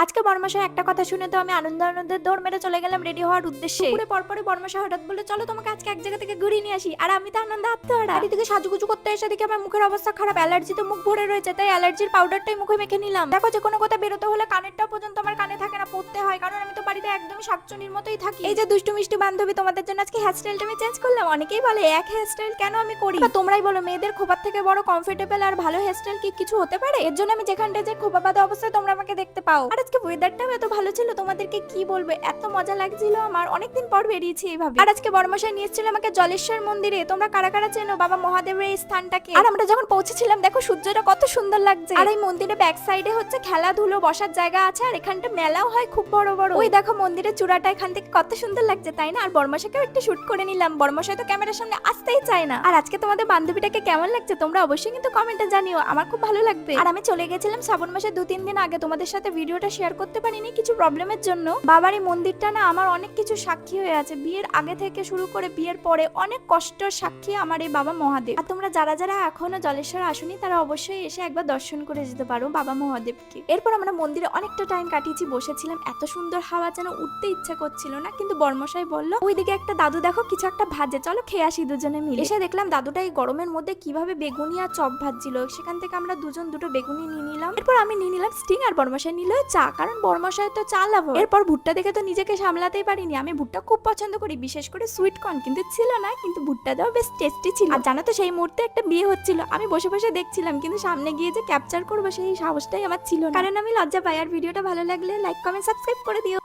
আজকে বর্মশাই একটা কথা শুনে তো আমি আনন্দে দৌড় মেরে চলে গেলাম রেডি হওয়ার উদ্দেশ্যে। পুরো পরপরই বর্মশাই হঠাৎ বলে, চলো তোমাকে আজকে এক জায়গা থেকে ঘুরিয়ে নিয়ে আসি। আর আমি তো আনন্দে আত্মহারা। এদিকে সাজুগুজু করতে এসে দেখি আমার মুখের অবস্থা খারাপ, অ্যালার্জিতে মুখ ভরে রয়েছে, তাই অ্যালার্জির পাউডারটাই মুখে মেখে নিলাম। দেখো যে কোনো কথা বেরোতে হলে কানেরটা পর্যন্ত আমার কানে থাকে না, পড়তে হয়, কারণ আমি তো বাড়িতে একদমই শাকচুনির মতোই থাকি। এই যে দুষ্টু মিষ্টি বান্ধবী, তোমাদের জন্য আজকে হেয়ার স্টাইলটা আমি চেঞ্জ করলাম। অনেকেই বলে এক হেয়ার স্টাইল কেন আমি করি, তোমরাই বলো মেয়েদের খোপার থেকে বড় কমফোর্টেবল আর ভালো হেয়ার স্টাইল কি কিছু হতে পারে? এর জন্য আমি যেখানটা যে খোপা বাঁধা অবস্থায় তোমরা আমাকে দেখতে পাও। আর আজকে ওয়েদারটাও এত ভালো ছিল, তোমাদেরকে কি বলবো, এত মজা লাগছিল আমার, অনেকদিন পর বেরিয়েছি এইভাবে। আর আজকে বর্মশাই নিয়ে এসেছিল আমাকে জলেশ্বর মন্দিরে। তোমরা কারা কারা চেনো বাবা মহাদেবের এই স্থানটাকে? আর আমরা যখন পৌঁছেছিলাম দেখো সূর্যটা কত সুন্দর লাগছে। আর এই মন্দিরে ব্যাক সাইডে হচ্ছে খেলাধুলো বসার জায়গা আছে, আর এখানটা মেলাও হয় খুব বড় বড়। ওই দেখো মন্দিরের চূড়াটা এখান থেকে কত সুন্দর লাগছে, তাই না? আর বর্মশাইকেও একটু শুট করে নিলাম, বর্মশাই তো ক্যামেরার সামনে আসতেই চায় না। আর আজকে তোমাদের বান্ধবীটাকে কেমন লাগছে তোমরা অবশ্যই কিন্তু কমেন্টে জানিও, আমার খুব ভালো লাগবে। আর আমি চলে গেছিলাম শ্রাবণ মাসের 2-3 দিন আগে, তোমাদের সাথে ভিডিওটা শেয়ার করতে পারিনি কিছু প্রবলেমের জন্য। বাবার এই মন্দিরটা না আমার অনেক কিছু সাক্ষী হয়ে আছে, বিয়ের আগে থেকে শুরু করে বিয়ের পরে অনেক কষ্টের সাক্ষী আমার এই বাবা মহাদেব। আর তোমরা যারা যারা এখনো জলেশ্বর আসুনি তারা অবশ্যই এসে একবার দর্শন করে যেতে পারো বাবা মহাদেবকে। এরপর আমরা মন্দিরে অনেকটা টাইম কাটিয়েছি, বসেছিলাম, এত সুন্দর হাওয়া যেন উঠতে ইচ্ছা করছিল না, কিন্তু বর্মশাই বললো ওইদিকে একটা দাদু দেখো কিছু একটা ভাজে, চলো খেয়ে আসি দুজনে মিলে। এসে দেখলাম দাদুটা এই গরমের মধ্যে কিভাবে বেগুনি আর চপ ভাজছিল, সেখান থেকে আমরা দুজন দুটো বেগুনি নিয়ে নিলাম। এরপর আমি নিয়ে নিলাম স্টিং আর বর্মশাই নিল চা, কারণ বর্মশাই তো চা লাভার। এরপর ভুট্টা দেখে তো নিজেকে সামলাতেই পারিনি, আমি ভুট্টা খুব পছন্দ করি, বিশেষ করে সুইট কর্ন, কিন্তু ছিল না, কিন্তু ভুট্টা দাও বেশ টেস্টি ছিল। আর জানো তো সেই মুহূর্তে একটা বিয়ে হচ্ছিল, আমি বসে বসে দেখছিলাম, কিন্তু সামনে গিয়ে যে ক্যাপচার করবো সেই সাহসটাই আমার ছিল না, কারণ আমি লজ্জা পাই। আর ভিডিওটা ভালো লাগলে লাইক কমেন্ট সাবস্ক্রাইব করে দিও।